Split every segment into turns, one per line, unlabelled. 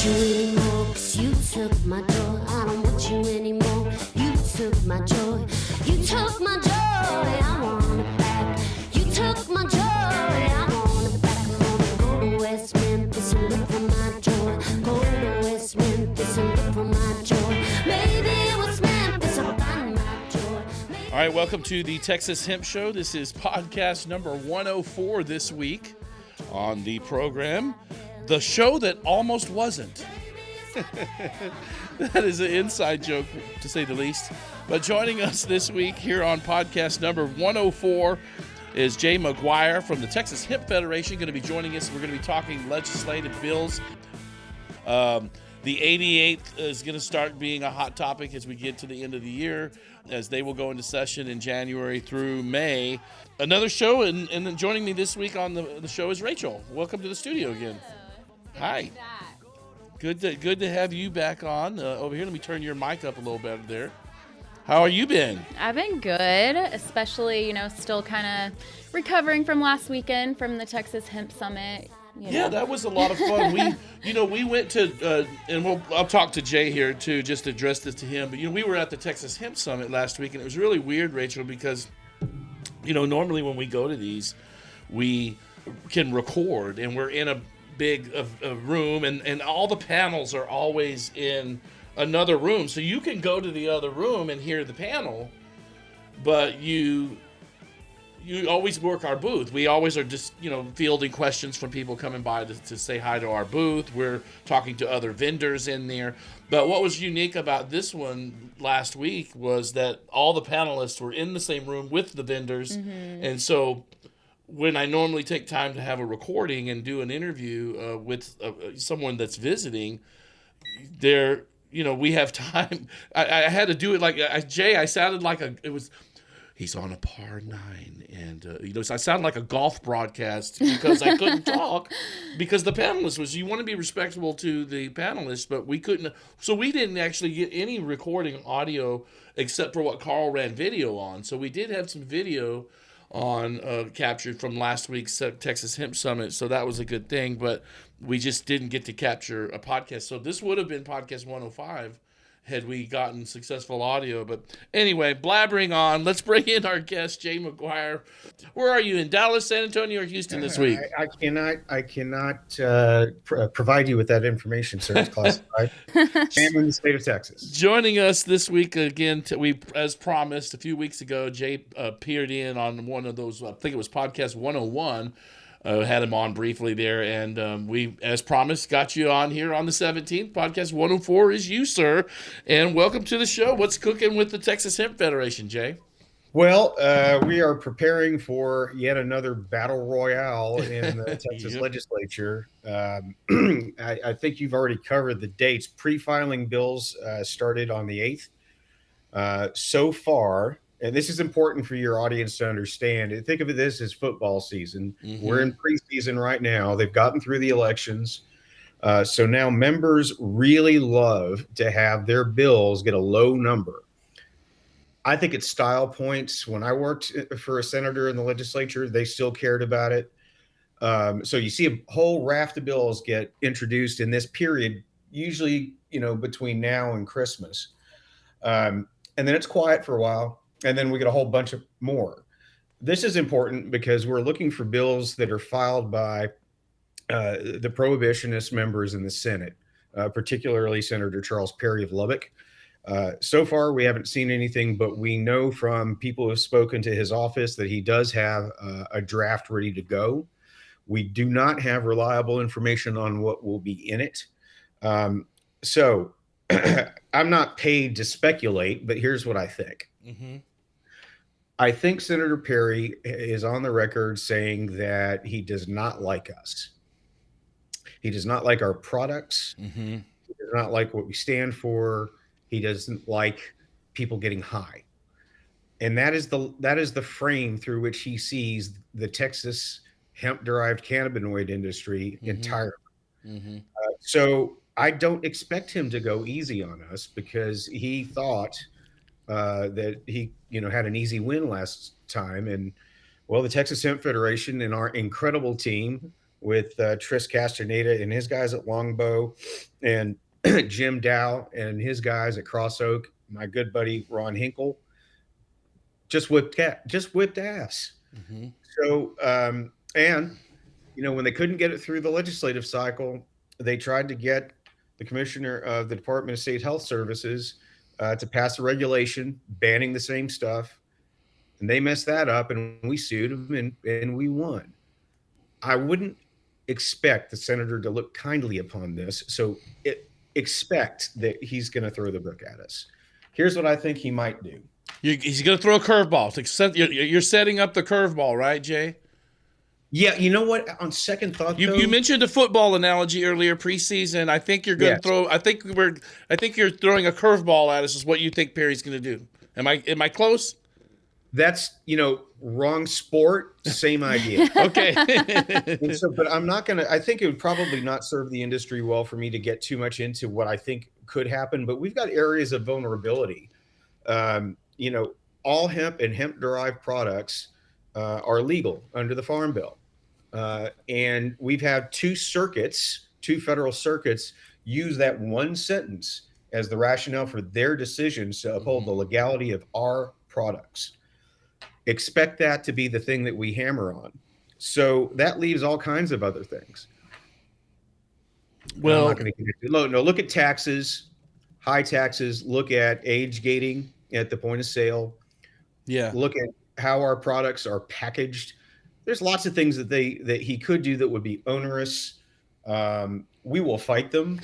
you anymore, 'cause you took my joy. I don't want you anymore. You took my joy. You took my joy. I want it back. You took my joy. I want it back. I'm gonna go to West Memphis and look for my joy. Go to West Memphis and look for my joy. Maybe it was Memphis, I'll find my joy.
All right, welcome to the Texas Hemp Show. This is podcast number 104 this week on the program. The show that almost wasn't. That is an inside joke, to say the least. But joining us this week here on podcast number 104 is Jay Maguire from the Texas Hemp Federation, going to be joining us. We're going to be talking legislative bills. The 88th is going to start being a hot topic as we get to the end of the year, as they will go into session in January through May. Another show, and then joining me this week on the show is Rachel. Welcome to the studio again. Hi. Good to have you back on over here. Let me turn your mic up a little better there. How are you been?
I've been good, especially, still kind of recovering from last weekend from the Texas Hemp Summit.
Yeah, that was a lot of fun. We went to, and I'll talk to Jay here too, just to address this to him. But we were at the Texas Hemp Summit last week, and it was really weird, Rachel, because normally when we go to these, we can record, and we're in a big room, and all the panels are always in another room, so you can go to the other room and hear the panel, but you always work our booth. We always are just fielding questions from people coming by to say hi to our booth. We're talking to other vendors in there. But what was unique about this one last week was that all the panelists were in the same room with the vendors, and so when I normally take time to have a recording and do an interview with someone that's visiting, we have time. I had to do it like Jay. I sounded like he's on a par 9, and so I sounded like a golf broadcast because I couldn't talk because the panelists you want to be respectful to the panelists, but we couldn't. So we didn't actually get any recording audio except for what Carl ran video on. So we did have some video on captured from last week's Texas Hemp Summit, so that was a good thing, but we just didn't get to capture a podcast. So this would have been podcast 105 had we gotten successful audio. But anyway, blabbering on, let's bring in our guest, Jay Maguire. Where are you, in Dallas, San Antonio, or Houston this week?
I cannot provide you with that information, sir. It's classified. I'm in the state of Texas.
Joining us this week again, we, as promised a few weeks ago, Jay appeared in on one of those, I think it was podcast 101. Had him on briefly there, and we, as promised, got you on here on the 17th. Podcast 104 is you, sir, and welcome to the show. What's cooking with the Texas Hemp Federation, Jay?
Well, we are preparing for yet another battle royale in the Texas legislature. I think you've already covered the dates. Pre-filing bills started on the 8th. So far, and this is important for your audience to understand. Think of this as football season. We're in preseason right now. They've gotten through the elections. So now members really love to have their bills get a low number. I think it's style points. When I worked for a senator in the legislature, they still cared about it. So you see a whole raft of bills get introduced in this period, usually, between now and Christmas. And then it's quiet for a while. And then we get a whole bunch of more. This is important because we're looking for bills that are filed by the prohibitionist members in the Senate, particularly Senator Charles Perry of Lubbock. So far, we haven't seen anything, but we know from people who have spoken to his office that he does have a draft ready to go. We do not have reliable information on what will be in it. So I'm not paid to speculate, but here's what I think. I think Senator Perry is on the record saying that he does not like us. He does not like our products. He does not like what we stand for. He doesn't like people getting high. And that is the frame through which he sees the Texas hemp-derived cannabinoid industry entirely. So I don't expect him to go easy on us because he thought that he, had an easy win last time. And well, the Texas Hemp Federation and our incredible team with Tris Castaneda and his guys at Longbow, and Jim Dow and his guys at Cross Oak. My good buddy Ron Hinkle just whipped ass.
Mm-hmm.
So, and when they couldn't get it through the legislative cycle, they tried to get the commissioner of the Department of State Health Services to pass a regulation banning the same stuff. And they messed that up, and we sued them, and we won. I wouldn't expect the senator to look kindly upon this. So expect that he's going to throw the book at us. Here's what I think he might do.
He's going to throw a curveball. You're setting up the curveball, right, Jay?
Yeah, you know what? On second thought,
you mentioned a football analogy earlier, preseason. I think you're going to throw. I think you're throwing a curveball at us. Is what you think Perry's going to do? Am I close?
That's wrong sport, same idea.
Okay.
But I'm not gonna. I think it would probably not serve the industry well for me to get too much into what I think could happen. But we've got areas of vulnerability. All hemp and hemp-derived products are legal under the Farm Bill. And we've had two federal circuits, use that one sentence as the rationale for their decisions to uphold the legality of our products. Expect that to be the thing that we hammer on. So that leaves all kinds of other things.
Well,
I'm not going to get into no, look at taxes, high taxes, look at age gating at the point of sale.
Yeah.
Look at how our products are packaged. There's lots of things that he could do that would be onerous. We will fight them.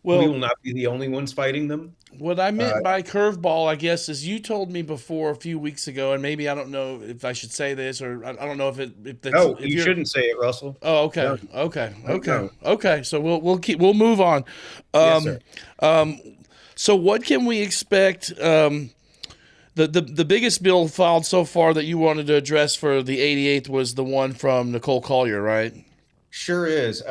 Well, we will not be the only ones fighting them.
What I meant by curveball, I guess, is you told me before a few weeks ago, and maybe I don't know if I should say this, or I don't know if that's.
No, you shouldn't say it, Russell.
Oh, okay,
no.
Okay. So we'll move on.
Yes, sir.
So what can we expect? The biggest bill filed so far that you wanted to address for the 88th was the one from Nicole Collier, right?
Sure is.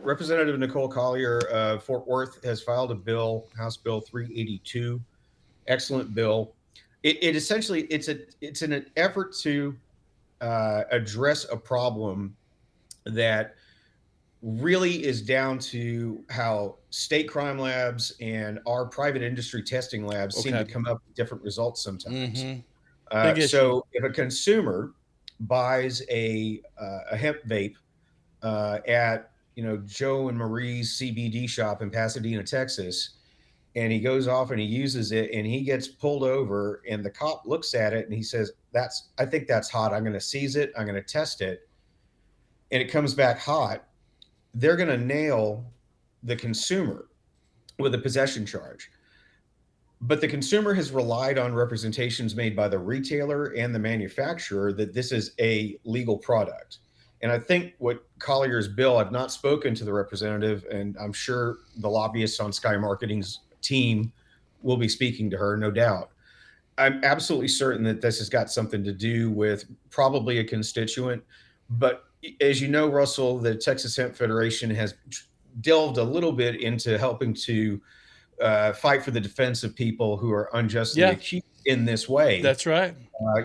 Representative Nicole Collier of Fort Worth has filed a bill, House Bill 382. Excellent bill. It essentially it's an effort to address a problem that really is down to how state crime labs and our private industry testing labs seem to come up with different results sometimes. So if a consumer buys a hemp vape at Joe and Marie's CBD shop in Pasadena, Texas, and he goes off and he uses it and he gets pulled over, and the cop looks at it and he says, I think that's hot. I'm going to seize it. I'm going to test it. And it comes back hot. They're going to nail the consumer with a possession charge. But the consumer has relied on representations made by the retailer and the manufacturer that this is a legal product. And I think what Collier's bill, I've not spoken to the representative, and I'm sure the lobbyists on Sky Marketing's team will be speaking to her, no doubt. I'm absolutely certain that this has got something to do with probably a constituent. But as you know, Russell, the Texas Hemp Federation has delved a little bit into helping to fight for the defense of people who are unjustly accused in this way.
That's right.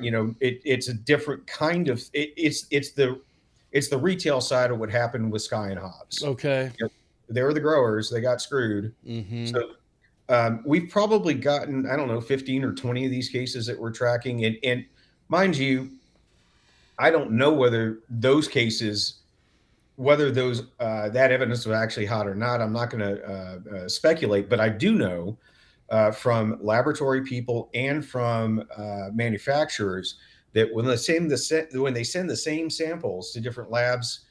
It's a different kind of it's the retail side of what happened with Sky and Hobbs.
Okay.
They were the growers. They got screwed.
Mm-hmm.
So we've probably gotten, 15 or 20 of these cases that we're tracking. And mind you, I don't know whether those cases, that evidence was actually hot or not. I'm not going to speculate, but I do know from laboratory people and from manufacturers that when they send the same samples to different labs,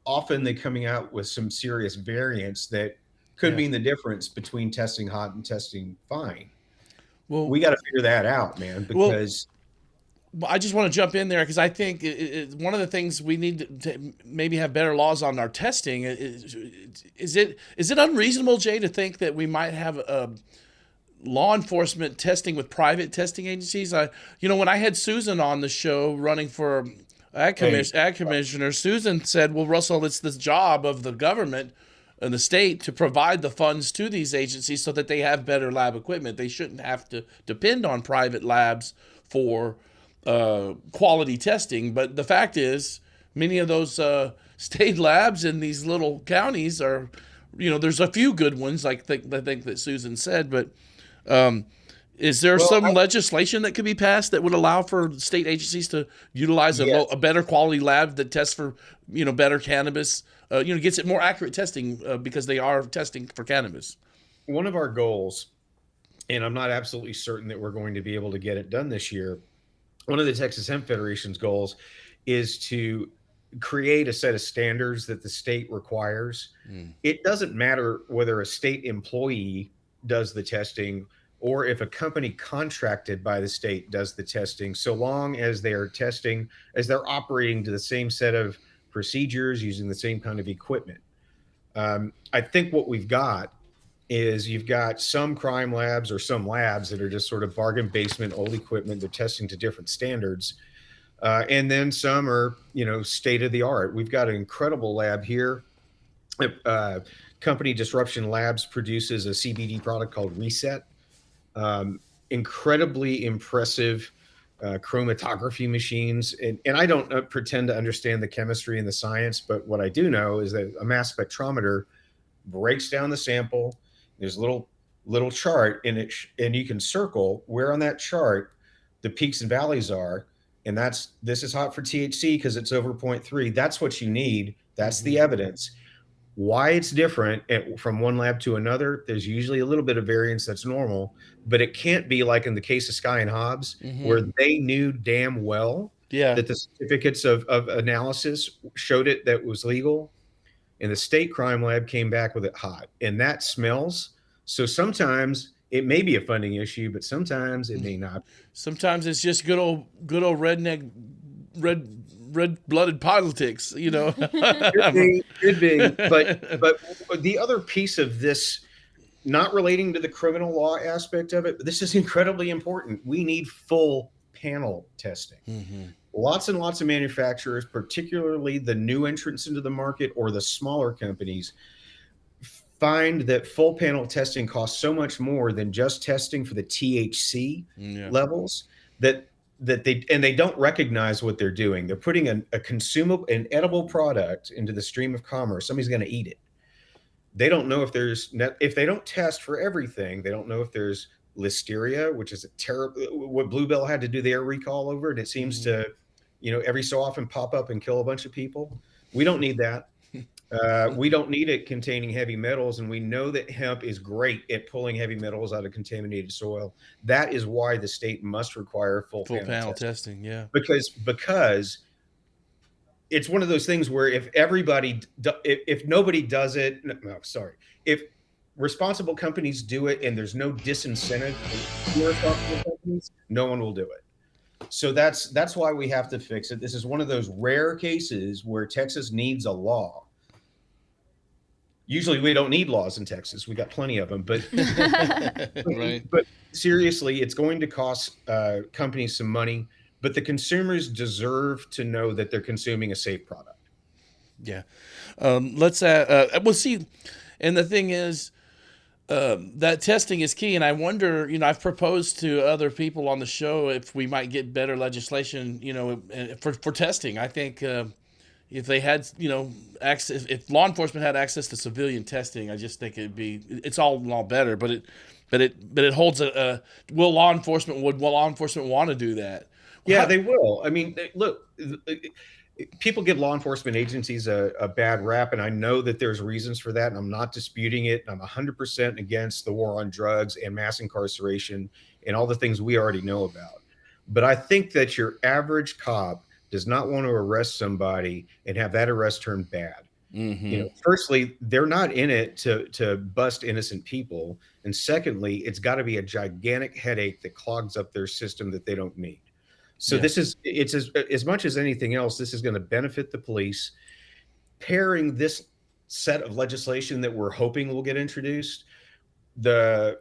often they're coming out with some serious variants that could mean the difference between testing hot and testing fine. Well, we got to figure that out, man, because.
I just want to jump in there because I think one of the things we need to maybe have better laws on our testing. Is it unreasonable, Jay, to think that we might have law enforcement testing with private testing agencies? When I had Susan on the show running for ag commissioner, Susan said, well, Russell, it's the job of the government and the state to provide the funds to these agencies so that they have better lab equipment. They shouldn't have to depend on private labs for quality testing. But the fact is, many of those state labs in these little counties are, there's a few good ones, like I think that Susan said, but is there some legislation that could be passed that would allow for state agencies to utilize a better quality lab that tests for, better cannabis, gets it more accurate testing because they are testing for cannabis?
One of our goals, and I'm not absolutely certain that we're going to be able to get it done this year, one of the Texas Hemp Federation's goals is to create a set of standards that the state requires. It doesn't matter whether a state employee does the testing or if a company contracted by the state does the testing, so long as they are testing, as they're operating to the same set of procedures, using the same kind of equipment. I think what we've got is you've got some crime labs or some labs that are just sort of bargain basement, old equipment. They're testing to different standards. And then some are, state of the art. We've got an incredible lab here. Company Disruption Labs produces a CBD product called Reset. Incredibly impressive chromatography machines. And I don't pretend to understand the chemistry and the science, but what I do know is that a mass spectrometer breaks down the sample. There's a little chart in it, and you can circle where on that chart the peaks and valleys are. And this is hot for THC because it's over 0.3. That's what you need. That's the evidence. Why it's different from one lab to another, there's usually a little bit of variance that's normal, but it can't be like in the case of Sky and Hobbs, where they knew damn well that the certificates of analysis showed it that was legal. And the state crime lab came back with it hot, and that smells. So sometimes it may be a funding issue, but sometimes it may not.
Sometimes it's just good old redneck, red-blooded politics,
Could be. But the other piece of this, not relating to the criminal law aspect of it, but this is incredibly important. We need full panel testing. Lots and lots of manufacturers, particularly the new entrants into the market or the smaller companies, find that full panel testing costs so much more than just testing for the THC levels that they don't recognize what they're doing. They're putting an edible product into the stream of commerce. Somebody's going to eat it. They don't know if if they don't test for everything, they don't know if there's listeria, which is a terrible, what Bluebell had to do their recall over, and it seems to, every so often pop up and kill a bunch of people. We don't need that. We don't need it containing heavy metals, and we know that hemp is great at pulling heavy metals out of contaminated soil. That is why the state must require full panel testing. Because it's one of those things where if nobody does it, if responsible companies do it and there's no disincentive for responsible companies, no one will do it. So that's why we have to fix it. This is one of those rare cases where Texas needs a law. Usually we don't need laws in Texas. We got plenty of them, but
right.
But seriously, it's going to cost companies some money, but the consumers deserve to know that they're consuming a safe product.
Yeah. We'll see. And the thing is, that testing is key. And I wonder, I've proposed to other people on the show if we might get better legislation, for testing. I think, if they had, access, if law enforcement had access to civilian testing, I just think it's all better. But it holds will law enforcement want to do that?
Yeah, they will. I mean, look, people give law enforcement agencies a bad rap, and I know that there's reasons for that, and I'm not disputing it. I'm 100% against the war on drugs and mass incarceration and all the things we already know about. But I think that your average cop does not want to arrest somebody and have that arrest turn bad. Firstly, they're not in it to bust innocent people. And secondly, it's got to be a gigantic headache that clogs up their system that they don't need. So it's as much as anything else, this is going to benefit the police. Pairing this set of legislation that we're hoping will get introduced, the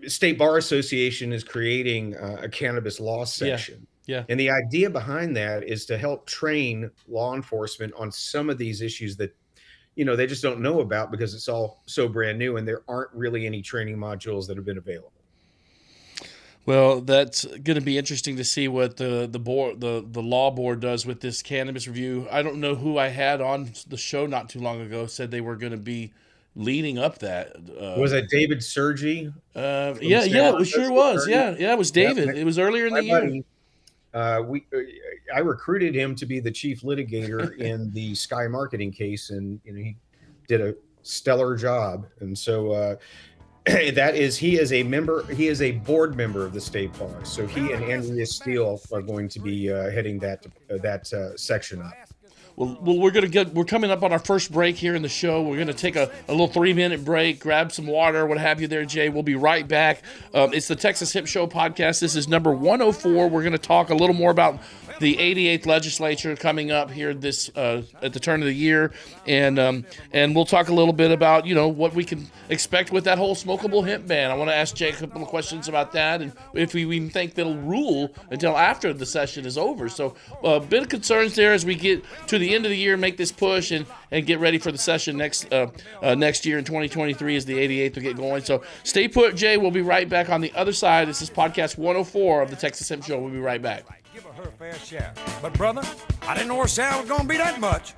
State Bar Association is creating a cannabis law section.
Yeah.
And the idea behind that is to help train law enforcement on some of these issues that, they just don't know about because it's all so brand new and there aren't really any training modules that have been available.
Well, that's going to be interesting to see what the law board does with this cannabis review. I don't know who I had on the show not too long ago said they were going to be leading up that.
Was it David Sergi?
Yeah, it sure was. Yeah, it was David. It was earlier in the year.
I recruited him to be the chief litigator in the Sky Marketing case, and he did a stellar job. And so he is a board member of the state bar. So he and Andrea Steele are going to be heading that section up.
Well, we're coming up on our first break here in the show. We're gonna take a little 3-minute break, grab some water, what have you there, Jay. We'll be right back. It's the Texas Hemp Show podcast. This is number 104. We're gonna talk a little more about the 88th legislature coming up here this at the turn of the year, and we'll talk a little bit about what we can expect with that whole smokable hemp ban. I want to ask Jay a couple of questions about that, and if we even think they'll rule until after the session is over. So a bit of concerns there as we get to the end of the year, make this push and get ready for the session next year in 2023 as the 88th will get going. So stay put, Jay. We'll be right back on the other side. This is podcast 104 of the Texas Hemp Show. We'll be right back.
Give her her fair share. But brother, I didn't know her share was gonna be that much.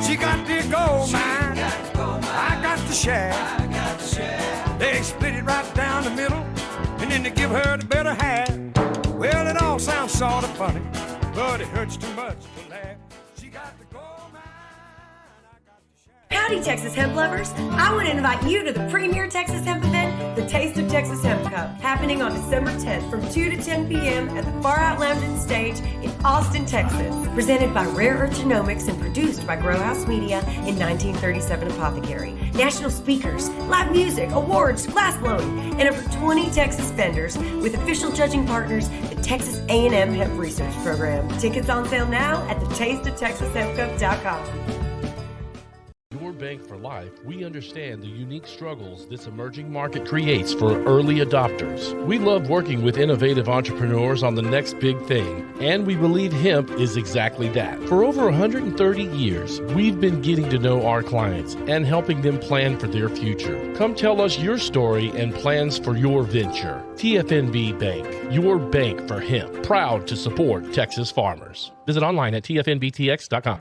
She got the gold mine. I got the share. They split it right down the middle, and then they give her the better half. Well, it all sounds sort of funny, but it hurts too much to laugh. She got the gold mine. I got the share.
Howdy, Texas hemp lovers. I want to invite you to the premier Texas hemp event, the Taste of Texas Hemp Cup, happening on December 10th from 2 to 10 p.m. at the Far Out Lounge and Stage in Austin, Texas. Presented by Rare Earth Genomics and produced by Grow House Media in 1937 Apothecary. National speakers, live music, awards, glass blowing, and over 20 Texas vendors with official judging partners, the Texas A&M Hemp Research Program. Tickets on sale now at thetasteoftexashempcup.com.
Your Bank for Life, we understand the unique struggles this emerging market creates for early adopters. We love working with innovative entrepreneurs on the next big thing, and we believe hemp is exactly that. For over 130 years, we've been getting to know our clients and helping them plan for their future. Come tell us your story and plans for your venture. TFNB Bank, your bank for hemp, proud to support Texas farmers. Visit online at tfnbtx.com.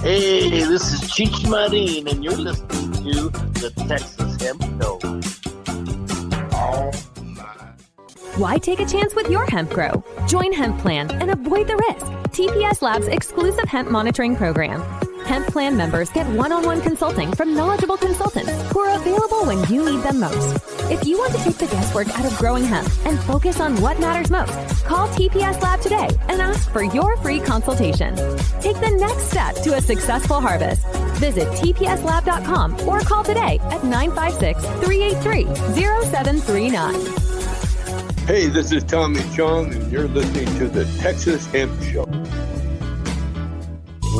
Hey, this is Cheech Marin, and you're listening to the Texas Hemp Show.
Why take a chance with your hemp grow? Join Hemp Plan and avoid the risk. TPS Labs' exclusive hemp monitoring program. Hemp Plan members get one-on-one consulting from knowledgeable consultants who are available when you need them most. If you want to take the guesswork out of growing hemp and focus on what matters most, call TPS Lab today and ask for your free consultation. Take the next step to a successful harvest. Visit tpslab.com or call today at 956-383-0739.
Hey, this is Tommy Chong, and you're listening to the Texas Hemp Show.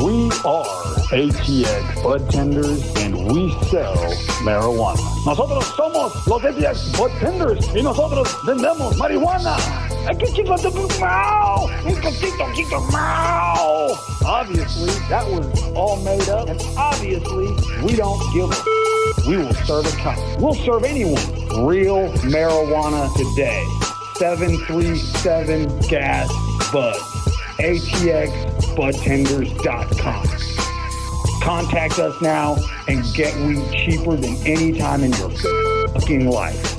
We are ATX Bud Tenders, and we sell marijuana. Nosotros somos los ATX Bud Tenders, y nosotros vendemos marihuana. Obviously, that was all made up, and obviously, we don't give a We will serve a cop. We'll serve anyone. Real marijuana today. 737 Gas Bud. ATXBudTenders.com. Contact us now and get weed cheaper than any time in your fucking life.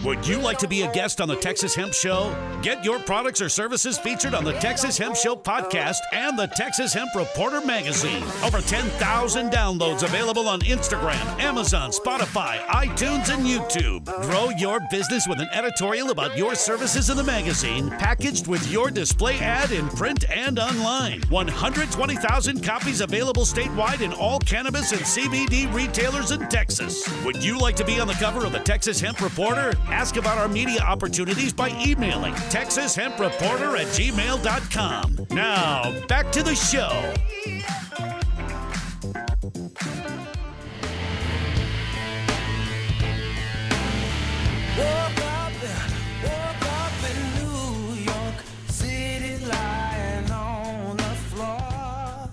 Would you like to be a guest on the Texas Hemp Show? Get your products or services featured on the Texas Hemp Show podcast and the Texas Hemp Reporter magazine. Over 10,000 downloads available on Instagram, Amazon, Spotify, iTunes, and YouTube. Grow your business with an editorial about your services in the magazine, packaged with your display ad in print and online. 120,000 copies available statewide in all cannabis and CBD retailers in Texas. Would you like to be on the cover of the Texas Hemp Reporter? Ask about our media opportunities by emailing texashempreporter@gmail.com. Now, back to the show.
Woke up in New York City, lying on the floor.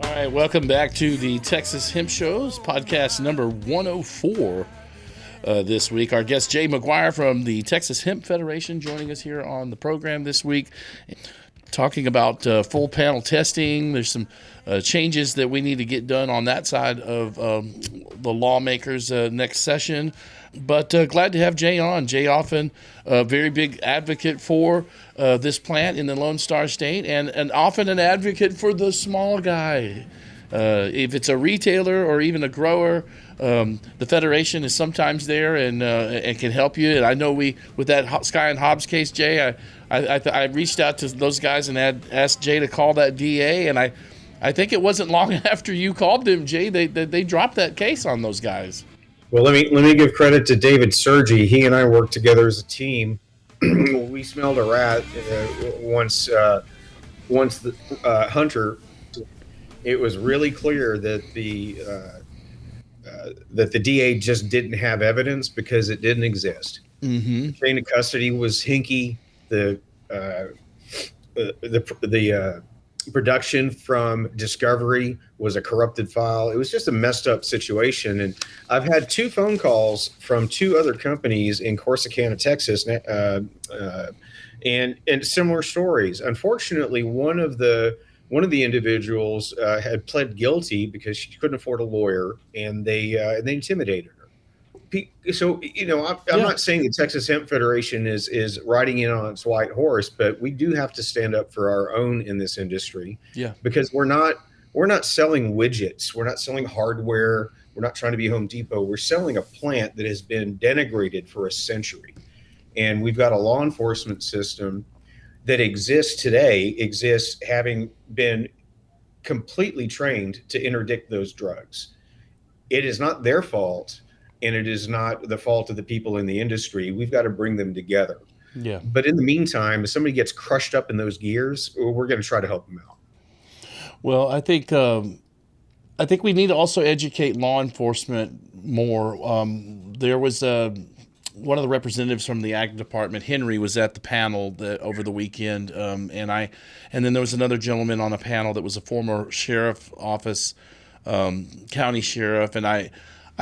All right, welcome back to the Texas Hemp Show's podcast number 104. this week. Our guest, Jay Maguire from the Texas Hemp Federation, joining us here on the program this week, talking about full panel testing. There's some changes that we need to get done on that side of the lawmakers next session. But glad to have Jay on. Jay often a very big advocate for this plant in the Lone Star State, and often an advocate for the small guy. If it's a retailer or even a grower, the Federation is sometimes there and can help you. And I know with that Sky and Hobbs case, Jay, I reached out to those guys and asked Jay to call that DA, and I think it wasn't long after you called them, Jay, they dropped that case on those guys.
Well, let me give credit to David Sergi. He and I worked together as a team. We smelled a rat once the Hunter. It was really clear that the DA just didn't have evidence because it didn't exist.
Mm-hmm.
The chain of custody was hinky. The production from discovery was a corrupted file. It was just a messed up situation. And I've had 2 phone calls from 2 other companies in Corsicana, Texas, and similar stories. Unfortunately, one of the individuals had pled guilty because she couldn't afford a lawyer, and they intimidated her. So, I'm not saying the Texas Hemp Federation is riding in on its white horse, but we do have to stand up for our own in this industry.
Yeah.
Because we're not selling widgets. We're not selling hardware. We're not trying to be Home Depot. We're selling a plant that has been denigrated for a century. And we've got a law enforcement system that exists having been completely trained to interdict those drugs. It is not their fault, and it is not the fault of the people in the industry. We've got to bring them together.
Yeah.
But in the meantime, if somebody gets crushed up in those gears, we're going to try to help them out.
Well, I think we need to also educate law enforcement more. There was one of the representatives from the Ag Department, Henry, was at the panel over the weekend, and then there was another gentleman on a panel that was a former sheriff office, county sheriff, and I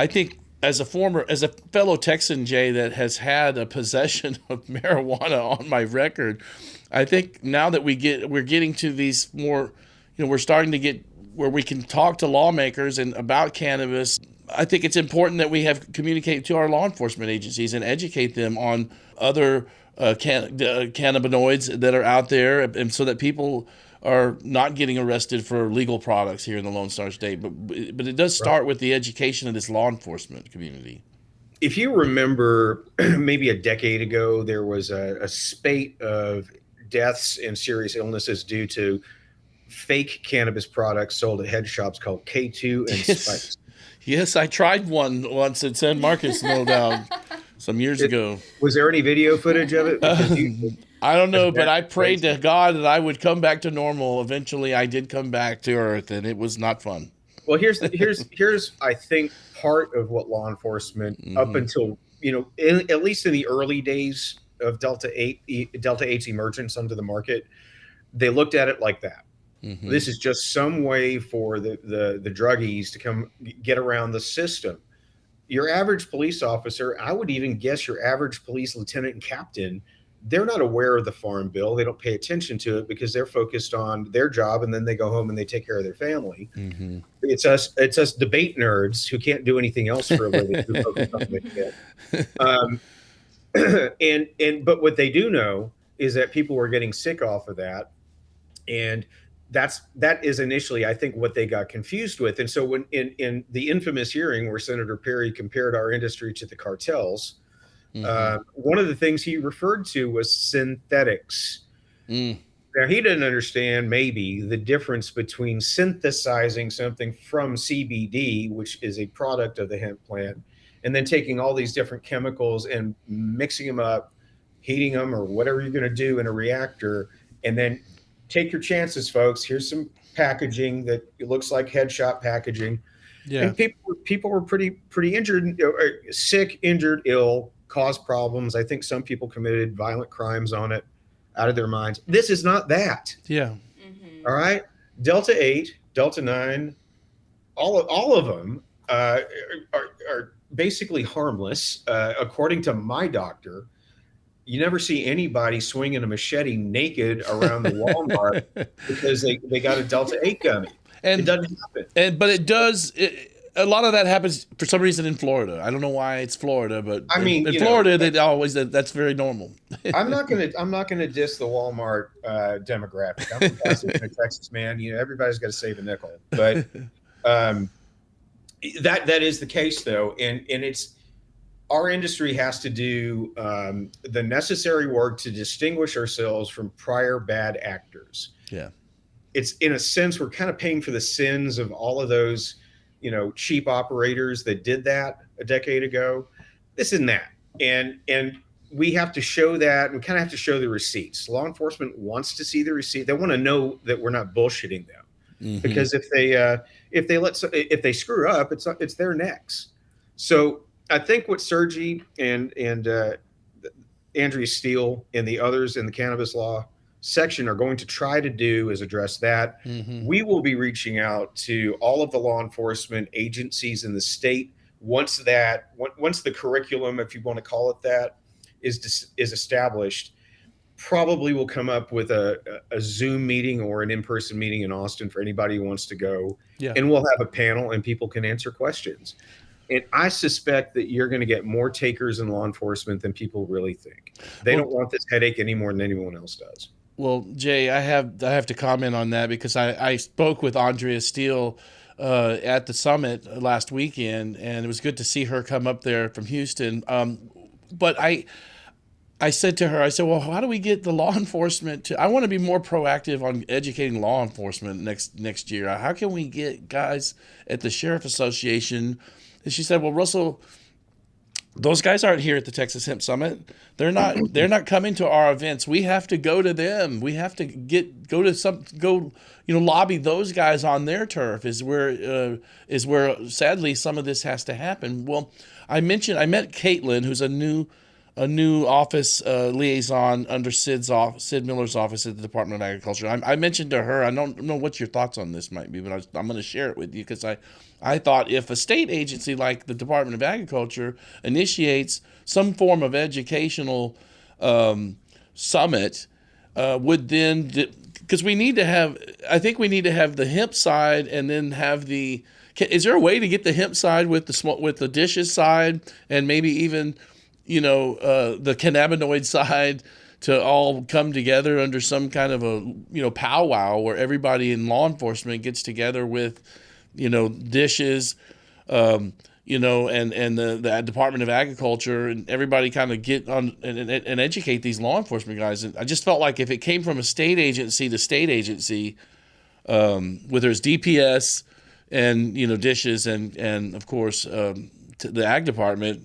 think as a fellow Texan, Jay, that has had a possession of marijuana on my record, I think now that we're getting to these more, we're starting to get where we can talk to lawmakers and about cannabis. I think it's important that we have communicate to our law enforcement agencies and educate them on other cannabinoids that are out there, and so that people are not getting arrested for legal products here in the Lone Star State. But it does start with the education of this law enforcement community.
If you remember, maybe a decade ago, there was a spate of deaths and serious illnesses due to fake cannabis products sold at head shops called K2 and Spikes.
Yes, I tried one once at San Marcos, no doubt, some years ago.
Was there any video footage of it?
I don't know, but I prayed to God that I would come back to normal. Eventually, I did come back to earth, and it was not fun.
Well, here's I think part of what law enforcement up until at least in the early days of Delta 8's emergence onto the market, they looked at it like that. Mm-hmm. This is just some way for the druggies to come get around the system. Your average police officer, I would even guess your average police lieutenant and captain, they're not aware of the Farm Bill. They don't pay attention to it because they're focused on their job, and then they go home and they take care of their family. Mm-hmm. It's us debate nerds who can't do anything else for a living who focus on it. But what they do know is that people were getting sick off of that, and that is initially, I think, what they got confused with. And so when in the infamous hearing where Senator Perry compared our industry to the cartels, one of the things he referred to was synthetics. Now, he didn't understand maybe the difference between synthesizing something from CBD, which is a product of the hemp plant, and then taking all these different chemicals and mixing them up, heating them, or whatever you're going to do in a reactor, and then take your chances, folks. Here's some packaging that it looks like head shop packaging. Yeah. And people were pretty injured, sick, injured, ill, caused problems. I think some people committed violent crimes on it, out of their minds. This is not that.
Yeah.
Mm-hmm. All right. Delta 8, Delta 9, all of them are basically harmless. According to my doctor, you never see anybody swinging a machete naked around the Walmart because they got a Delta 8 gummy. It doesn't happen.
But it does. A lot of that happens for some reason in Florida. I don't know why it's Florida, but
I mean,
in Florida, that's very normal.
I'm not gonna diss the Walmart demographic. I'm from Pasadena, Texas, man. Everybody's got to save a nickel, but that is the case though, and it's our industry has to do the necessary work to distinguish ourselves from prior bad actors.
Yeah,
it's in a sense we're kind of paying for the sins of all of those cheap operators that did that a decade ago. This and that, and we have to show that. We kind of have to show the receipts. Law enforcement wants to see the receipt. They want to know that we're not bullshitting them. Mm-hmm. Because if they screw up, it's their necks. So I think what Sergi and Andrea Steele and the others in the cannabis law section are going to try to do is address that. Mm-hmm. We will be reaching out to all of the law enforcement agencies in the state once the curriculum, if you want to call it that, is established. Probably will come up with a Zoom meeting or an in-person meeting in Austin for anybody who wants to go. Yeah. And we'll have a panel and people can answer questions. And I suspect that you're going to get more takers in law enforcement than people really think. They don't want this headache any more than anyone else does.
Well, Jay, I have to comment on that because I spoke with Andrea Steele at the summit last weekend, and it was good to see her come up there from Houston. But I said to her, I said, well, how do we get the law enforcement I want to be more proactive on educating law enforcement next year. How can we get guys at the Sheriff Association? And she said, well, Russell, those guys aren't here at the Texas Hemp Summit. They're not coming to our events. We have to go to them. We have to lobby those guys on their turf is where sadly some of this has to happen. Well, I met Caitlin, who's a new office liaison under Sid Miller's office at the Department of Agriculture. I mentioned to her, I don't know what your thoughts on this might be, but I'm going to share it with you because I thought if a state agency like the Department of Agriculture initiates some form of educational summit, would then, because we need to have the hemp side and then have is there a way to get the hemp side with the dishes side and maybe even the cannabinoid side to all come together under some kind of a powwow where everybody in law enforcement gets together with dishes and the Department of Agriculture, and everybody kind of get on and educate these law enforcement guys. And I just felt like if it came from a state agency to state agency, whether it's DPS and dishes and of course to the ag department,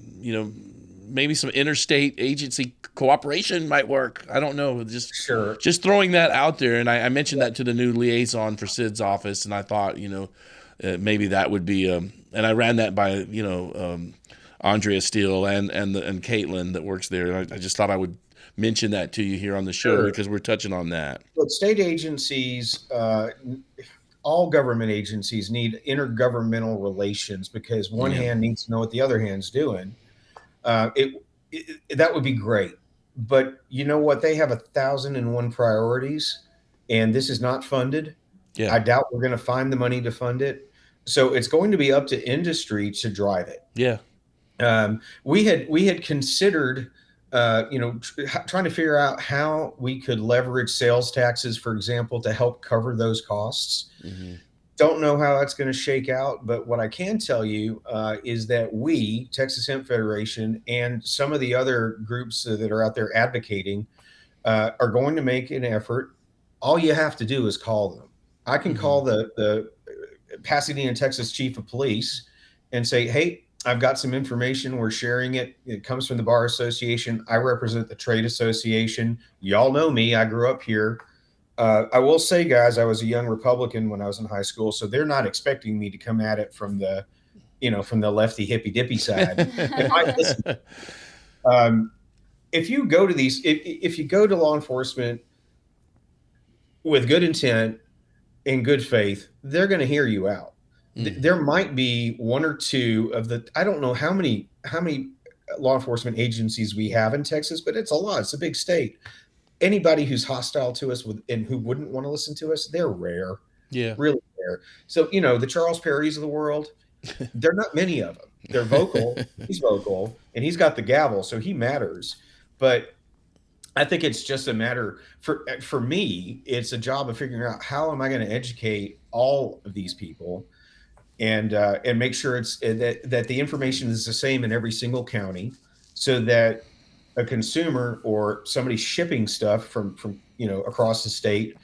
maybe some interstate agency cooperation might work. I don't know. Just throwing that out there. And I mentioned that to the new liaison for Sid's office, and I thought, maybe that would be, and I ran that by, Andrea Steele and Caitlin that works there. And I just thought I would mention that to you here on the show because we're touching on that.
But state agencies, all government agencies need intergovernmental relations because one hand needs to know what the other hand's doing. That would be great, but you know what? They have 1,001 priorities, and this is not funded. Yeah. I doubt we're going to find the money to fund it. So it's going to be up to industry to drive it.
Yeah.
We had considered, trying to figure out how we could leverage sales taxes, for example, to help cover those costs. Mm-hmm. Don't know how that's going to shake out, but what I can tell you is that we, Texas Hemp Federation, and some of the other groups that are out there advocating are going to make an effort. All you have to do is call them. I can call the Pasadena, Texas Chief of Police and say, hey, I've got some information. We're sharing it. It comes from the Bar Association. I represent the Trade Association. Y'all know me. I grew up here. I will say, guys, I was a young Republican when I was in high school, so they're not expecting me to come at it from the lefty hippy dippy side. If you go to if you go to law enforcement with good intent, in good faith, they're going to hear you out. there might be one or two of the, I don't know how many law enforcement agencies we have in Texas, but it's a lot. It's a big state. Anybody who's hostile to us and who wouldn't want to listen to us, they're rare.
Yeah.
Really rare. So, the Charles Perrys of the world, there are not many of them. They're vocal. He's vocal, and he's got the gavel, so he matters. But I think it's just a matter for me, it's a job of figuring out how am I going to educate all of these people and make sure that the information is the same in every single county, so that a consumer or somebody shipping stuff from across the state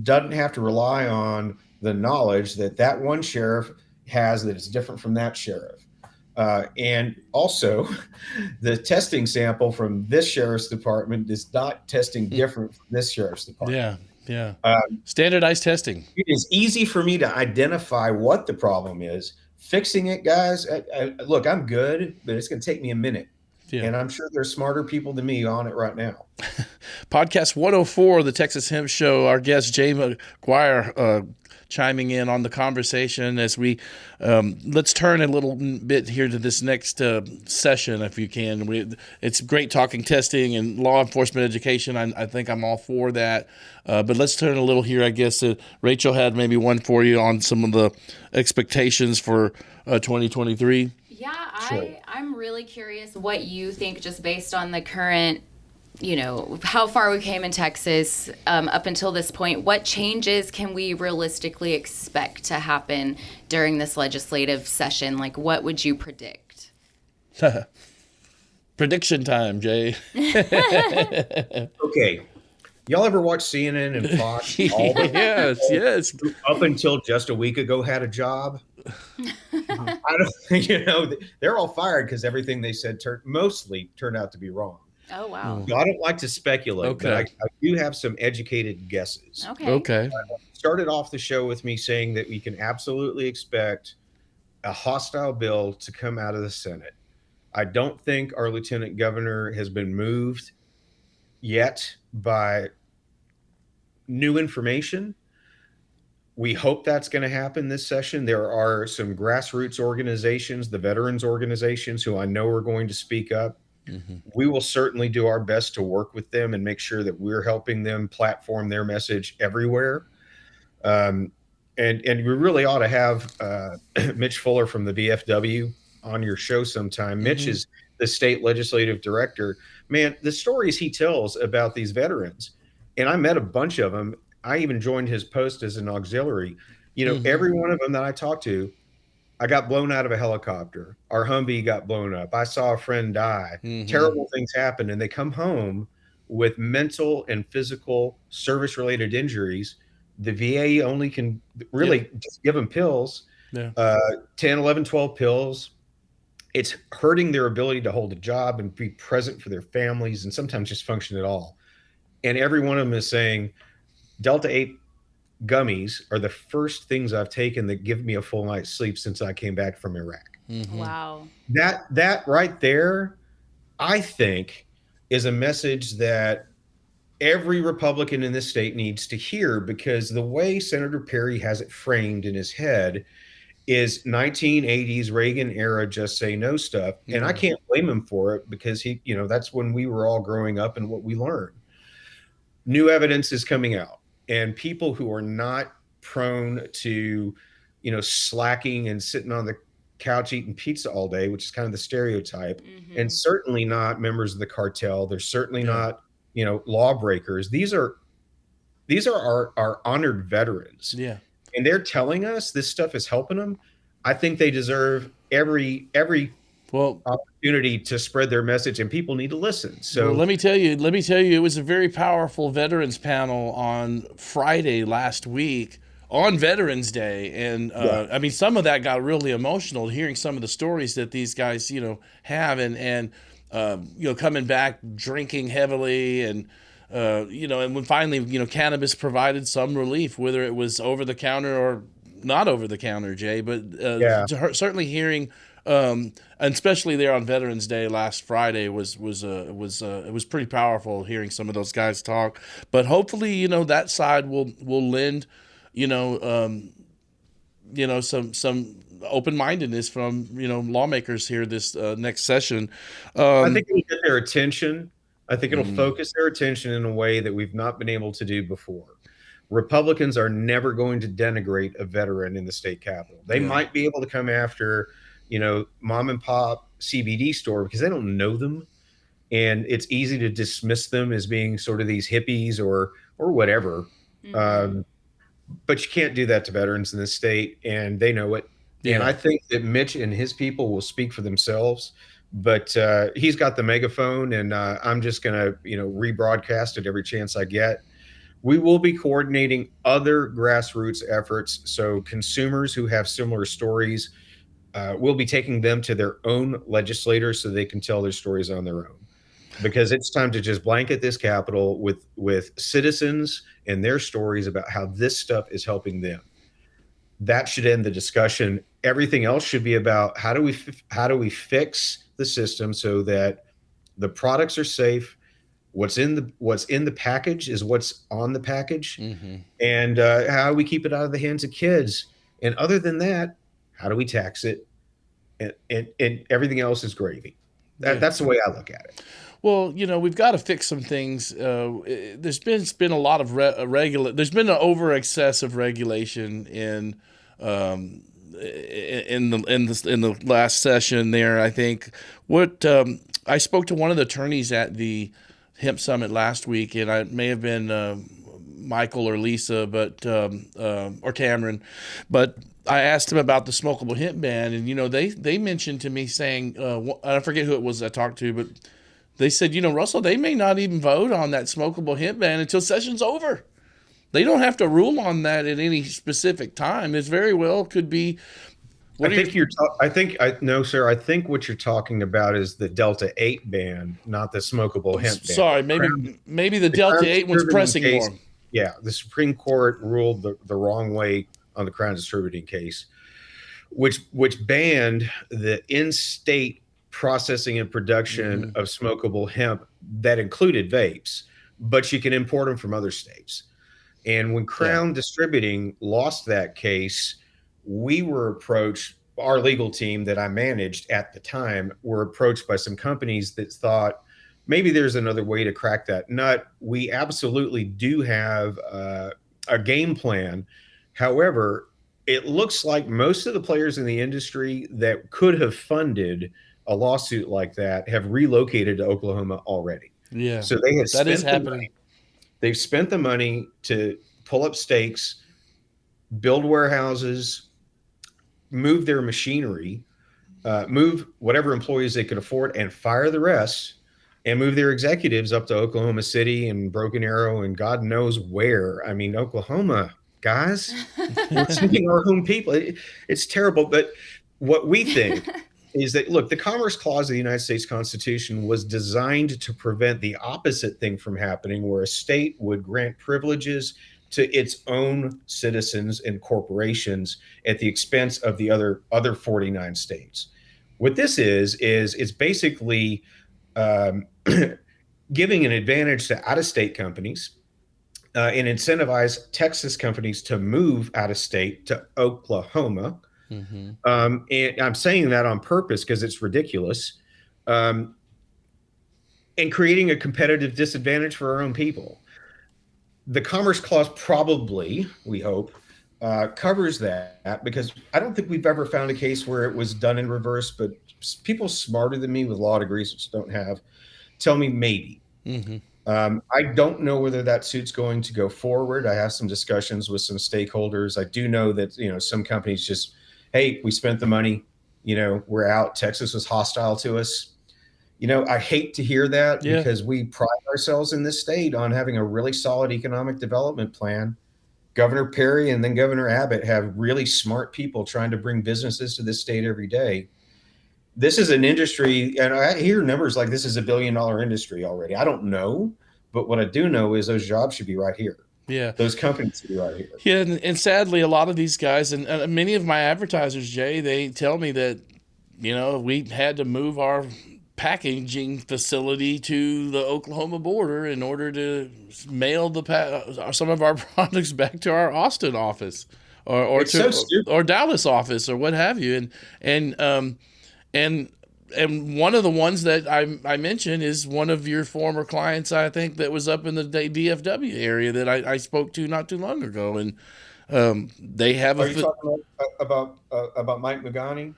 doesn't have to rely on the knowledge that one sheriff has that is different from that sheriff. And also, the testing sample from this sheriff's department is not testing different from this sheriff's department.
Yeah. Standardized testing.
It is easy for me to identify what the problem is. Fixing it, guys, look, I'm good, but it's going to take me a minute. Yeah. And I'm sure there's smarter people than me on it right now.
Podcast 104, the Texas Hemp Show. Our guest, Jay Maguire, chiming in on the conversation as we let's turn a little bit here to this next session, if you can. It's great talking testing and law enforcement education. I think I'm all for that. But let's turn a little here, I guess. Rachel had maybe one for you on some of the expectations for 2023.
Yeah,
Sure.
I'm really curious what you think, just based on the current, how far we came in Texas up until this point. What changes can we realistically expect to happen during this legislative session? Like, what would you predict?
Prediction time, Jay.
Okay. Y'all ever watch CNN and Fox?
Yes.
Up until just a week ago had a job. I don't, they're all fired because everything they said mostly turned out to be wrong.
Oh, wow.
So I don't like to speculate,
Okay.
but I do have some educated guesses.
Okay.
Started off the show with me saying that we can absolutely expect a hostile bill to come out of the Senate. I don't think our lieutenant governor has been moved yet by new information. We hope that's going to happen this session. There are some grassroots organizations, the veterans organizations, who I know are going to speak up. Mm-hmm. We will certainly do our best to work with them and make sure that we're helping them platform their message everywhere. And we really ought to have Mitch Fuller from the VFW on your show sometime. Mm-hmm. Mitch is the state legislative director. Man, the stories he tells about these veterans, and I met a bunch of them. I even joined his post as an auxiliary. Mm-hmm. Every one of them that I talked to, I got blown out of a helicopter. Our Humvee got blown up. I saw a friend die. Mm-hmm. Terrible things happen, and they come home with mental and physical service-related injuries. The VA only can really just give them pills, 10, 11, 12 pills. It's hurting their ability to hold a job and be present for their families, and sometimes just function at all. And every one of them is saying, Delta 8 gummies are the first things I've taken that give me a full night's sleep since I came back from Iraq.
Mm-hmm. Wow.
That right there, I think, is a message that every Republican in this state needs to hear, because the way Senator Perry has it framed in his head is 1980s Reagan era just say no stuff. Mm-hmm. And I can't blame him for it, because that's when we were all growing up and what we learned. New evidence is coming out. And people who are not prone to, slacking and sitting on the couch eating pizza all day, which is kind of the stereotype, mm-hmm. and certainly not members of the cartel. They're certainly not, lawbreakers. These are our honored veterans. Yeah. And they're telling us this stuff is helping them. I think they deserve every opportunity to spread their message, and people need to listen. So
let me tell you, it was a very powerful veterans panel on Friday last week on Veterans Day. And I mean, some of that got really emotional, hearing some of the stories that these guys, have, and coming back drinking heavily, and and when finally, cannabis provided some relief, whether it was over the counter or not over the counter, Jay, but certainly hearing, and especially there on Veterans Day last Friday it was pretty powerful, hearing some of those guys talk. But hopefully, that side will lend, some open-mindedness from lawmakers here this next session.
I think it'll get their attention. I think it'll focus their attention in a way that we've not been able to do before. Republicans are never going to denigrate a veteran in the state capitol. They might be able to come after, mom and pop CBD store because they don't know them, and it's easy to dismiss them as being sort of these hippies or whatever. But you can't do that to veterans in this state, and they know it. Yeah. And I think that Mitch and his people will speak for themselves. But he's got the megaphone, and I'm just going to, rebroadcast it every chance I get. We will be coordinating other grassroots efforts. So consumers who have similar stories, we'll be taking them to their own legislators so they can tell their stories on their own. Because it's time to just blanket this Capitol with citizens and their stories about how this stuff is helping them. That should end the discussion. Everything else should be about how do we fix the system so that the products are safe. What's in the package is what's on the package, and how we keep it out of the hands of kids. And other than that, how do we tax it? And everything else is gravy. That's the way I look at it.
Well, we've got to fix some things. There's been a lot of there's been an over excessive regulation in the last session there. I think I spoke to one of the attorneys at the Hemp Summit last week, and it may have been Michael or Lisa, or Cameron, but I asked him about the smokable hemp ban, and they mentioned to me saying, I forget who it was I talked to, but they said, Russell, they may not even vote on that smokable hemp ban until session's over. They don't have to rule on that at any specific time. It very well could be. No, sir. I think what you're talking about is the Delta 8 ban, not the smokable hemp ban. Sorry, maybe the Delta 8 one's pressing more.
Yeah, the Supreme Court ruled the wrong way on the Crown distributing case, which banned the in-state processing and production of smokable hemp that included vapes, but you can import them from other states. And when Crown Distributing lost that case, we were approached, our legal team that I managed at the time were approached by some companies that thought maybe there's another way to crack that nut. We absolutely do have a game plan. However, it looks like most of the players in the industry that could have funded a lawsuit like that have relocated to Oklahoma already.
Yeah.
So they have
that is happening.
Money. They've spent the money to pull up stakes, build warehouses, move their machinery, move whatever employees they could afford, and fire the rest, and move their executives up to Oklahoma City and Broken Arrow and God knows where. I mean, Oklahoma, guys, we're taking our own people. It's terrible. But what we think is that, look, the Commerce Clause of the United States Constitution was designed to prevent the opposite thing from happening, where a state would grant privileges to its own citizens and corporations at the expense of the other 49 states. What this is it's basically giving an advantage to out-of-state companies and incentivize Texas companies to move out of state to Oklahoma. And I'm saying that on purpose because it's ridiculous, and creating a competitive disadvantage for our own people. The Commerce Clause probably, we hope, covers that, because I don't think we've ever found a case where it was done in reverse, but people smarter than me with law degrees, which don't have, tell me maybe. I don't know whether that suit's going to go forward. I have some discussions with some stakeholders. I do know that, some companies just, hey, we spent the money, we're out. Texas was hostile to us. I hate to hear that because we pride ourselves in this state on having a really solid economic development plan. Governor Perry and then Governor Abbott have really smart people trying to bring businesses to this state every day. This is an industry, and I hear numbers like this is $1 billion industry already. I don't know, but what I do know is those jobs should be right here.
Yeah.
Those companies should be right here.
Yeah, and sadly, a lot of these guys, and many of my advertisers, Jay, they tell me that, we had to move our packaging facility to the Oklahoma border in order to mail some of our products back to our Austin office or
It's so stupid.
or Dallas office or what have you. And one of the ones that I mentioned is one of your former clients, I think, that was up in the DFW area that I spoke to not too long ago. And they have
Are you talking about Mike Magani?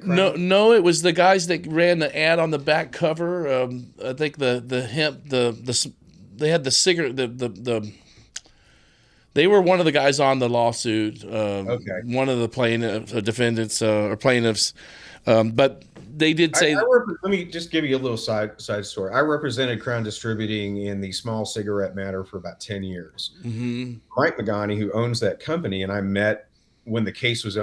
No, it was the guys that ran the ad on the back cover. I think the hemp, they had the cigarette, they were one of the guys on the lawsuit.
Okay.
One of the defendants or plaintiffs, but they did say.
Let me just give you a little side story. I represented Crown Distributing in the small cigarette matter for about 10 years.
Mm-hmm.
Mike Magani, who owns that company, and I met when the case was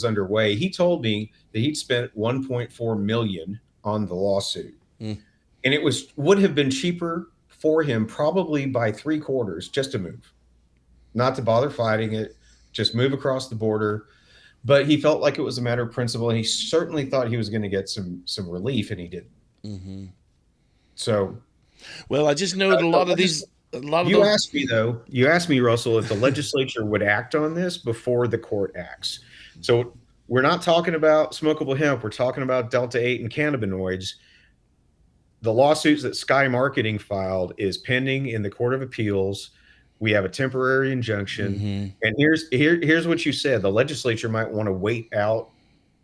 underway. He told me that he'd spent $1.4 million on the lawsuit, and it would have been cheaper for him probably by 3/4 just to move, not to bother fighting it, just move across the border. But he felt like it was a matter of principle, and he certainly thought he was going to get some relief, and he didn't.
Mm-hmm.
So,
well, I just know that a lot of those.
You asked me, Russell, if the legislature would act on this before the court acts. So we're not talking about smokable hemp. We're talking about Delta-8 and cannabinoids. The lawsuits that Sky Marketing filed is pending in the Court of Appeals. We have a temporary injunction.
Mm-hmm.
And here's what you said. The legislature might want to wait out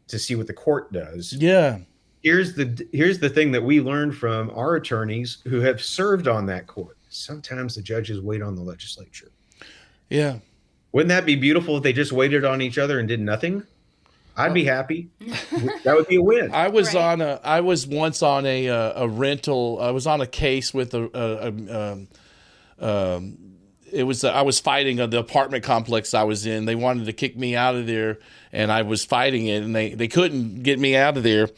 to see what the court does.
Yeah.
Here's the thing that we learned from our attorneys who have served on that court. Sometimes the judges wait on the legislature.
Yeah.
Wouldn't that be beautiful if they just waited on each other and did nothing? I'd be happy. That would be a win.
I was once on a rental. I was on a case with I was fighting the apartment complex I was in. They wanted to kick me out of there, and I was fighting it, and they couldn't get me out of there.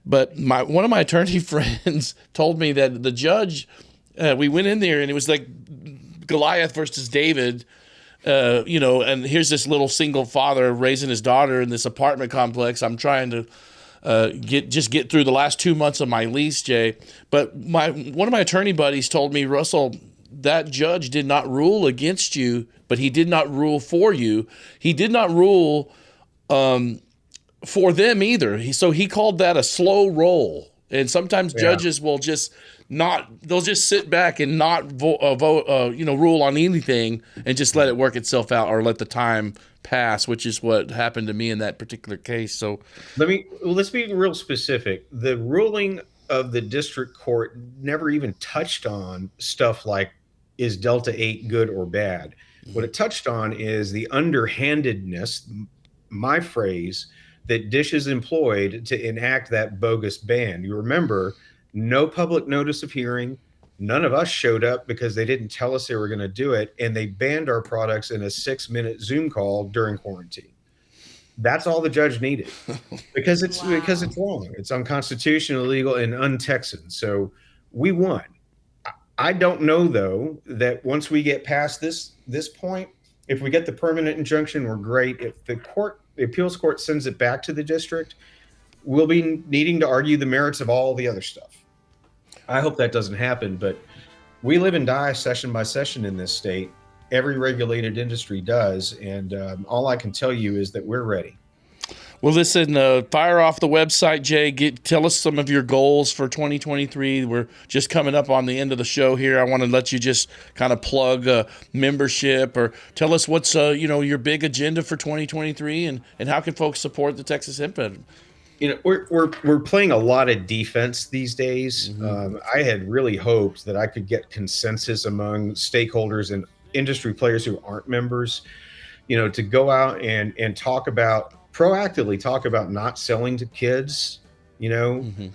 But one of my attorney friends told me that the judge, we went in there, and it was like Goliath versus David, and here's this little single father raising his daughter in this apartment complex. I'm trying to get through the last 2 months of my lease, Jay. But one of my attorney buddies told me, Russell, that judge did not rule against you, but he did not rule for you. He did not rule for them either. So he called that a slow roll. And sometimes judges will just they'll just sit back and not rule on anything and just let it work itself out or let the time pass, which is what happened to me in that particular case. So
let's be real specific. The ruling of the district court never even touched on stuff like, is Delta-8 good or bad? What it touched on is the underhandedness, my phrase, that Dish is employed to enact that bogus ban. You remember, no public notice of hearing. None of us showed up because they didn't tell us they were going to do it, and they banned our products in a 6-minute Zoom call during quarantine. That's all the judge needed because it's wrong. It's unconstitutional, illegal, and un-Texan. So we won. I don't know, though, that once we get past this point, if we get the permanent injunction, we're great. If the appeals court sends it back to the district, we'll be needing to argue the merits of all the other stuff. I hope that doesn't happen, but we live and die session by session in this state. Every regulated industry does, and all I can tell you is that we're ready.
Well, listen, fire off the website, Jay. Tell us some of your goals for 2023. We're just coming up on the end of the show here. I want to let you just kind of plug membership or tell us what's your big agenda for 2023 and how can folks support the Texas Hemp Federation?
We're playing a lot of defense these days. Mm-hmm. I had really hoped that I could get consensus among stakeholders and industry players who aren't members, to go out and proactively talk about not selling to kids, mm-hmm.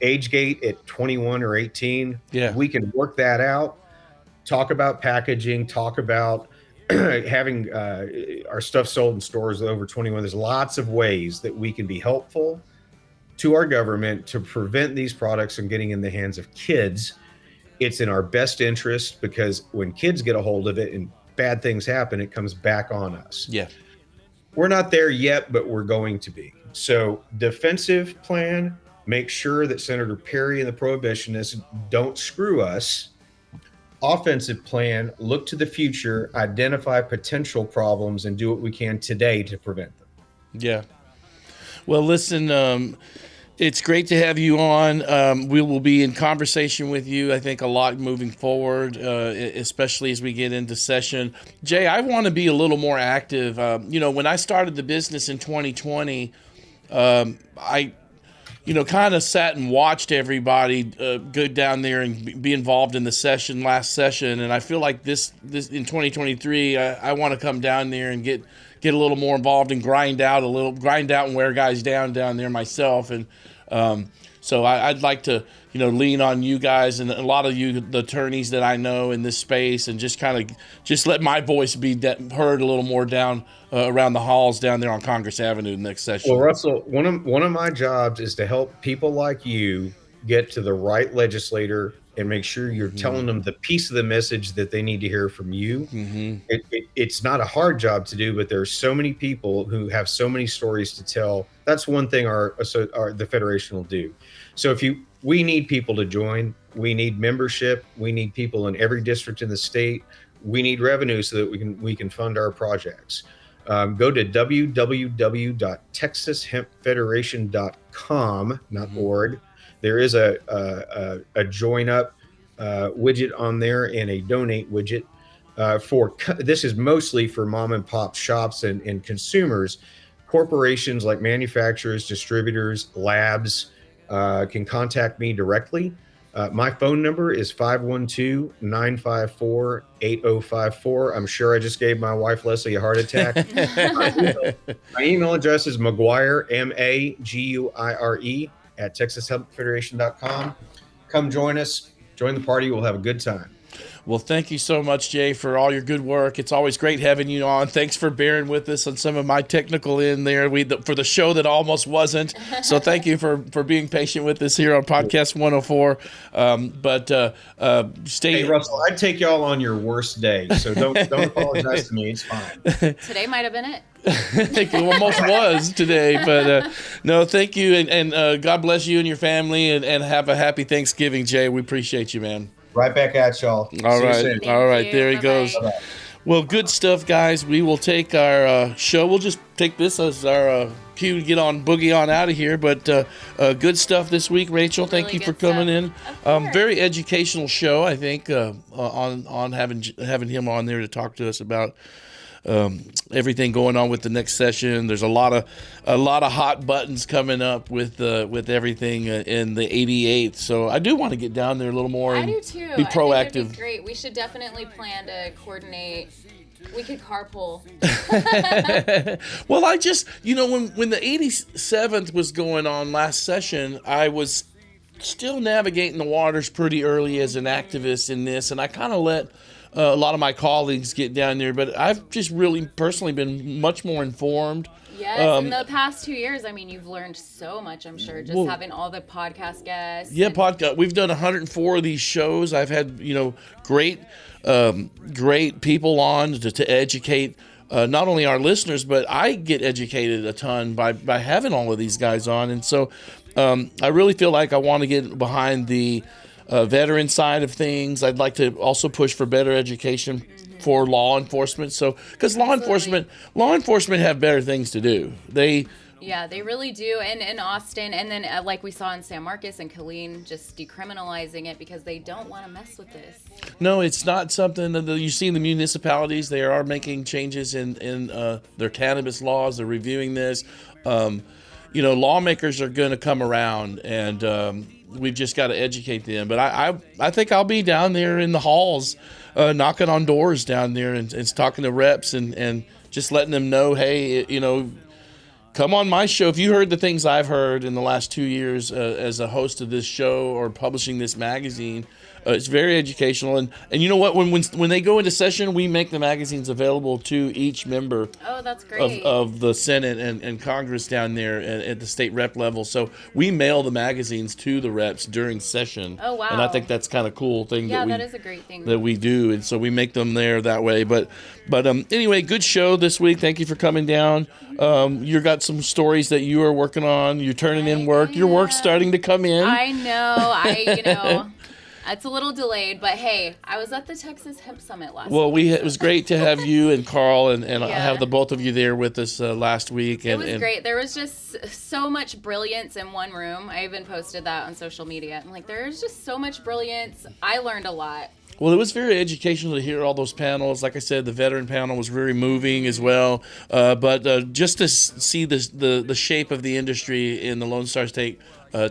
age gate at 21 or 18.
Yeah.
We can work that out, talk about packaging, talk about having our stuff sold in stores over 21. There's lots of ways that we can be helpful to our government to prevent these products from getting in the hands of kids. It's in our best interest because when kids get a hold of it and bad things happen, it comes back on us.
Yeah.
We're not there yet, but we're going to be. So defensive plan, make sure that Senator Perry and the prohibitionists don't screw us offensive plan, look to the future, identify potential problems, and do what we can today to prevent them.
Yeah. Well, listen, it's great to have you on. We will be in conversation with you, I think, a lot moving forward, especially as we get into session. Jay, I want to be a little more active. When I started the business in 2020, I kind of sat and watched everybody go down there and be involved in the last session. And I feel like this in 2023, I want to come down there and get a little more involved and grind out and wear guys down there myself. And so I'd like to, lean on you guys and a lot of you, the attorneys that I know in this space, and just let my voice be heard a little more down around the halls down there on Congress Avenue next session.
Well, Russell, one of my jobs is to help people like you get to the right legislator and make sure you're telling them the piece of the message that they need to hear from you. It's not a hard job to do, but there are so many people who have so many stories to tell. That's one thing the Federation will do. So we need people to join. We need membership. We need people in every district in the state. We need revenue so that we can fund our projects. Go to www.texashempfederation.com, not org. There is a join up widget on there and a donate widget. This is mostly for mom and pop shops and consumers. Corporations like manufacturers, distributors, labs can contact me directly. My phone number is 512-954-8054. I'm sure I just gave my wife Leslie a heart attack. My email address is Maguire, MAGUIRE @TexasHempFederation.com. Come join us. Join the party. We'll have a good time.
Well, thank you so much, Jay, for all your good work. It's always great having you on. Thanks for bearing with us on some of my technical in there for the show that almost wasn't. So thank you for being patient with us here on Podcast 104.
Hey, Russell, I'd take y'all on your worst day, so don't apologize to me. It's fine.
Today might have been it.
It almost was today, but no, thank you, and God bless you and your family, and have a happy Thanksgiving, Jay. We appreciate you, man.
Right back at y'all.
All right. There he goes. Bye-bye. Well, good stuff, guys. We will take our show. We'll just take this as our cue to boogie on out of here. But good stuff this week, Rachel. Thank you for coming in. Very educational show, I think, on having him on there to talk to us about everything going on with the next session. There's a lot of hot buttons coming up with everything in the 88th. So I do want to get down there a little more.
I do too.
Be proactive.
I think it'd be great. We should definitely plan to coordinate. We could carpool.
Well, I just when the 87th was going on last session, I was still navigating the waters pretty early as an activist in this, and I kind of let a lot of my colleagues get down there, but I've just really personally been much more informed.
Yes, in the past 2 years, I mean, you've learned so much, I'm sure, just having all the podcast guests.
Yeah, podcast. We've done 104 of these shows. I've had, great people on to educate not only our listeners, but I get educated a ton by having all of these guys on. And so I really feel like I want to get behind the veteran side of things. I'd like to also push for better education for law enforcement. So, because law enforcement have better things to do. They really do. And in Austin, and then like we saw in San Marcos and Killeen, just decriminalizing it because they don't want to mess with this. No, it's not something that you see in the municipalities. They are making changes in their cannabis laws. They're reviewing this. Lawmakers are going to come around, and we've just got to educate them. But I think I'll be down there in the halls, knocking on doors down there and talking to reps and just letting them know, hey, come on my show. If you heard the things I've heard in the last 2 years as a host of this show or publishing this magazine, it's very educational. And you know what? When they go into session, we make the magazines available to each member of the Senate and Congress down there at the state rep level. So we mail the magazines to the reps during session. Oh, wow. And I think that's kind of cool thing. Yeah, that is a great thing that we do. And so we make them there that way. But anyway, good show this week. Thank you for coming down. You got some stories that you are working on. You're turning in work. Your work's starting to come in. I know.
It's a little delayed, but hey, I was at the Texas Hemp Summit last
Well,
week.
it was great to have you and Carl and
Yeah.
have the both of you there with us last week.
It was great. There was just so much brilliance in one room. I even posted that on social media. I'm like, there's just so much brilliance. I learned a lot.
Well, it was very educational to hear all those panels. Like I said, the veteran panel was very moving as well. But just to see the shape of the industry in the Lone Star State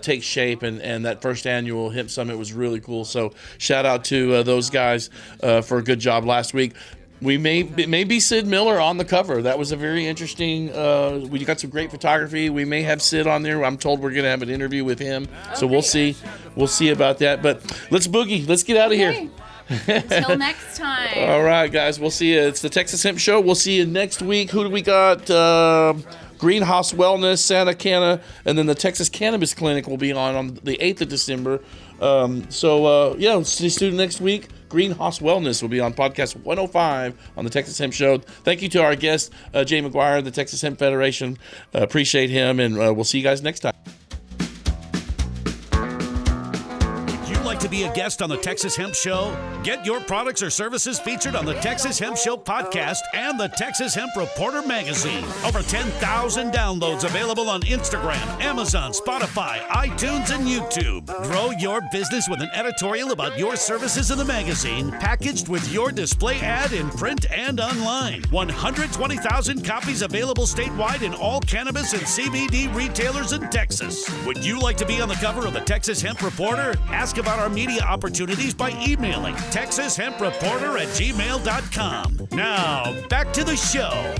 take shape, and that first annual Hemp Summit was really cool. So shout out to those guys for a good job last week. We may be Sid Miller on the cover. That was a very interesting. We got some great photography. We may have Sid on there. I'm told we're going to have an interview with him. So we'll see. We'll see about that. But let's boogie. Let's get out of here.
Until next time.
All right, guys. We'll see you. It's the Texas Hemp Show. We'll see you next week. Who do we got? Greenhouse Wellness, Santa Cana, and then the Texas Cannabis Clinic will be on the 8th of December. Yeah, see you next week. Greenhouse Wellness will be on podcast 105 on the Texas Hemp Show. Thank you to our guest, Jay Maguire, the Texas Hemp Federation. Appreciate him, and we'll see you guys next time.
Like to be a guest on the Texas Hemp Show? Get your products or services featured on the Texas Hemp Show podcast and the Texas Hemp Reporter magazine. Over 10,000 downloads available on Instagram, Amazon, Spotify, iTunes, and YouTube. Grow your business with an editorial about your services in the magazine, packaged with your display ad in print and online. 120,000 copies available statewide in all cannabis and CBD retailers in Texas. Would you like to be on the cover of the Texas Hemp Reporter? Ask about our media opportunities by emailing texashempreporter@gmail.com. Now, back to the show.